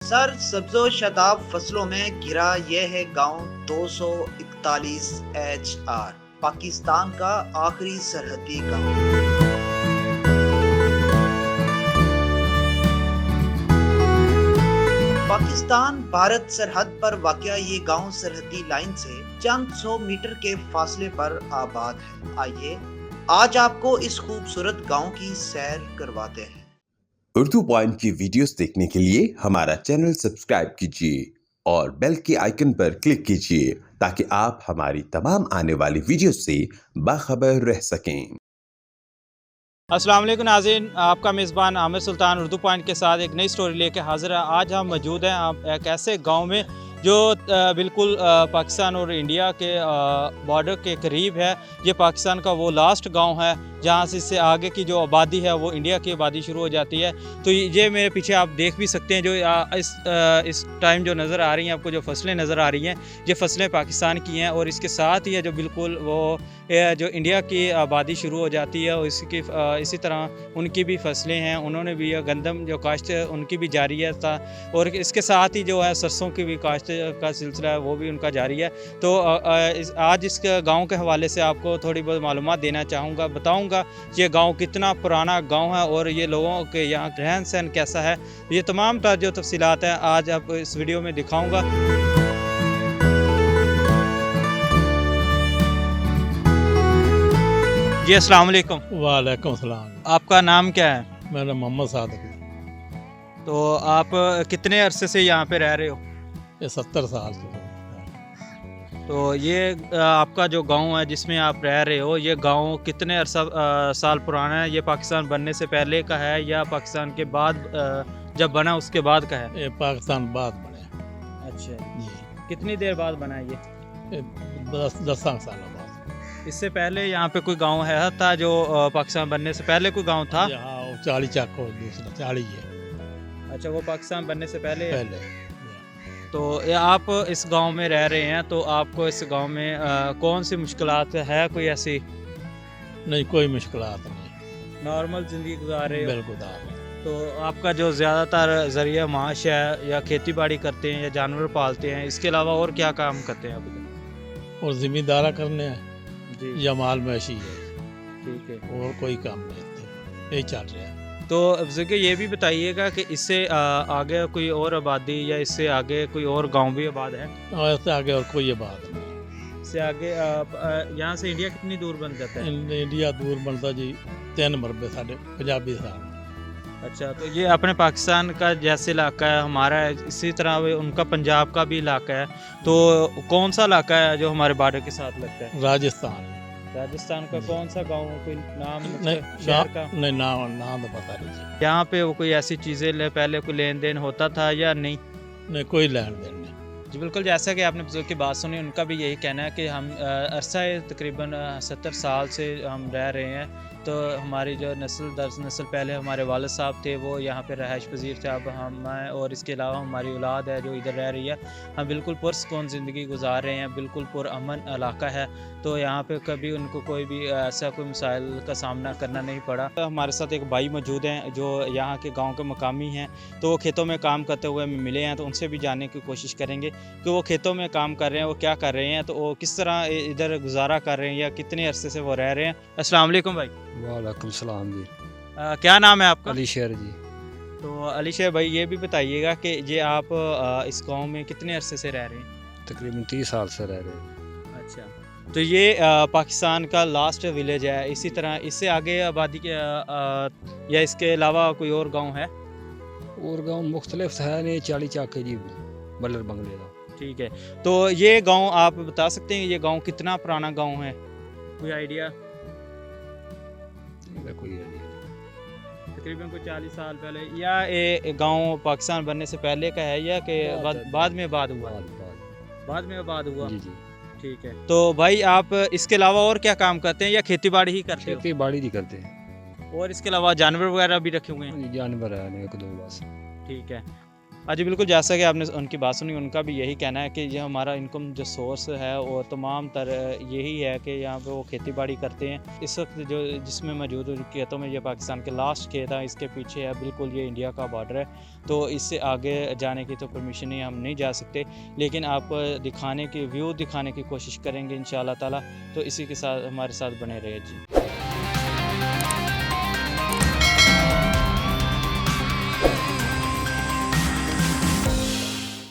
Sir सब्जो शताब फसलों में घिरा यह है गांव 241 HR, पाकिस्तान का आखिरी सरहदी गांव। पाकिस्तान भारत सरहद पर वाक़या ये गांव सरहदी लाइन से चंद 100 मीटर के फासले पर आबाद है। आइए आज आपको इस खूबसूरत गांव की सैर करवाते हैं। उर्दू पॉइंट की वीडियोस देखने के लिए हमारा चैनल सब्सक्राइब कीजिए और बेल के आइकन पर क्लिक कीजिए ताकि आप हमारी तमाम आने वाली वीडियोस से बाखबर रह सकें। अस्सलाम वालेकुम नाज़रीन, आपका मेज़बान आमिर सुल्तान उर्दू पॉइंट के साथ एक नई स्टोरी लेके हाज़िर है। आज हम मौजूद हैं आप एक ऐसे गांव में जो बिल्कुल पाकिस्तान और इंडिया के बॉर्डर के करीब है। ये पाकिस्तान का वो लास्ट गांव है जहाँ से इससे आगे की जो आबादी है वो इंडिया की आबादी शुरू हो जाती है। तो ये मेरे पीछे आप देख भी सकते हैं जो इस टाइम जो नज़र आ रही हैं आपको, जो फसलें नज़र आ रही हैं, ये फसलें पाकिस्तान की हैं। और इसके साथ ही है जो बिल्कुल वो जो इंडिया की आबादी शुरू हो जाती है और इसी तरह उनकी भी फसलें हैं, उन्होंने भी गंदम जो काश्त उनकी भी जारी है और इसके साथ ही जो है सरसों की भी काश्त का सिलसिला है वो भी उनका जारी है। तो आज इस गांव के हवाले से आपको थोड़ी बहुत मालूमात देना चाहूँगा, बताऊँगा ये गांव कितना पुराना गांव है और ये लोगों के यहाँ रहन सहन कैसा है। ये तमाम जो तफसीलात हैं आज आप इस वीडियो में दिखाऊँगा। जी अस्सलाम वालेकुम। वालेकुम सलाम। आपका नाम क्या है? मेरा मोहम्मद सादिक। तो आप कितने अरसे से यहाँ पे रह रहे हो? ये 70 साल से। तो ये आपका जो गांव है जिसमें आप रह रहे हो, ये गांव कितने साल पुराना है? ये पाकिस्तान बनने से पहले का है या पाकिस्तान के बाद जब बना उसके बाद का है? ये पाकिस्तान बाद बने। अच्छा जी। कितनी देर बाद बना ये? 10 साल बाद। इससे पहले यहाँ पे कोई गांव है था जो पाकिस्तान बनने से पहले कोई गांव था? हाँ, 40 चाको दूसरा 40 है। अच्छा, वो पाकिस्तान बनने से पहले है? पहले। तो आप इस गांव में रह रहे हैं, तो आपको इस गांव में कौन सी मुश्किलात है? कोई ऐसी? नहीं, कोई मुश्किलात नहीं, नॉर्मल ज़िंदगी गुजार रहे हो? बिल्कुल। तो आपका जो ज़्यादातर ज़रिया माश है, या खेती बाड़ी करते हैं या जानवर पालते हैं, इसके अलावा और क्या काम करते हैं अभी? और ज़िम्मेदारा करने हैं जी, या माल मैशी है, ठीक है। और कोई काम नहीं, यही चल रहा है। तो अब ये भी बताइएगा कि इससे आगे कोई और आबादी या इससे आगे कोई और गांव भी आबाद है? और इससे आगे और कोई बात नहीं। इससे आगे यहाँ से इंडिया कितनी दूर बन जाता है? इंडिया दूर बनता जी 3 मरबे साढ़े पंजाबी साल। अच्छा, तो ये अपने पाकिस्तान का जैसे इलाका है हमारा है, इसी तरह उनका पंजाब का भी इलाका है। तो कौन सा इलाका है जो हमारे बॉर्डर के साथ लगता है? राजस्थान। राजस्थान का कौन सा गांव? कोई नाम नहीं, शहर का? नहीं, नाम तो पता नहीं। यहाँ पे वो कोई ऐसी चीज़ें पहले कोई लेन देन होता था या नहीं? नहीं, कोई लेन देन नहीं। जी बिल्कुल, जैसा कि आपने बुजुर्ग की बात सुनी, उनका भी यही कहना है कि हम अरसा तकरीबन 70 साल से हम रह रहे हैं। तो हमारी जो नस्ल दर नस्ल पहले हमारे वालिद साहब थे वो यहाँ पे रहाइश पजीर थे, अब हम हैं, और इसके अलावा हमारी औलाद है जो इधर रह रही है। हम बिल्कुल पुरसकून ज़िंदगी गुजार रहे हैं, बिल्कुल पुरअमन इलाका है। तो यहाँ पे कभी उनको कोई भी ऐसा कोई मसाइल का सामना करना नहीं पड़ा। तो हमारे साथ एक भाई मौजूद हैं जो यहाँ के गाँव के मकामी हैं, तो वो खेतों में काम करते हुए हमें मिले हैं, तो उनसे भी जानने की कोशिश करेंगे कि वो खेतों में काम कर रहे हैं, वो क्या कर रहे हैं, तो वो किस तरह इधर गुजारा कर रहे हैं या कितने अरसे से वो रह रहे हैं। अस्सलाम वालेकुम भाई। वालेकुम सलाम जी। क्या नाम है आपका? अली शेर जी। तो अली शेर भाई, ये भी बताइएगा कि ये आप इस गांव में कितने अरसे से रह रहे हैं? तकरीबन 30 साल से रह रहे हैं। अच्छा, तो ये पाकिस्तान का लास्ट विलेज है। इसी तरह इससे आगे आबादी के या इसके अलावा कोई और गांव है? और गांव मुख्तलिफ है नहीं, 40 चाके जी बल्लर बंगले का। ठीक है, तो ये गांव आप बता सकते हैं ये गांव कितना पुराना गांव है? कोई आइडिया? कोई आइडिया। तकरीबन कोई 40 साल पहले, या ये गांव पाकिस्तान बनने से पहले का है या कि बाद में आबाद हुआ? बाद में आबाद हुआ। जी जी। ठीक है, तो भाई आप इसके अलावा और क्या काम करते हैं या खेती बाड़ी ही करते हो? खेती बाड़ी ही करते हैं। और इसके अलावा जानवर वगैरह भी रखे हुए हैं? जानवर है नहीं, 1-2 बस। ठीक है, जी बिल्कुल, जैसा कि आपने उनकी बात सुनी, उनका भी यही कहना है कि ये हमारा इनकम जो सोर्स है वो तमाम तर यही है कि यहाँ पे वो खेती बाड़ी करते हैं। इस वक्त जो जिसमें मौजूद खेतों में ये पाकिस्तान के लास्ट खेत है, इसके पीछे है बिल्कुल ये इंडिया का बॉर्डर है, तो इससे आगे जाने की तो परमिशन ही हम नहीं जा सकते, लेकिन आप दिखाने की व्यू दिखाने की कोशिश करेंगे इंशाअल्लाह ताला। तो इसी के साथ हमारे साथ बने रहे जी।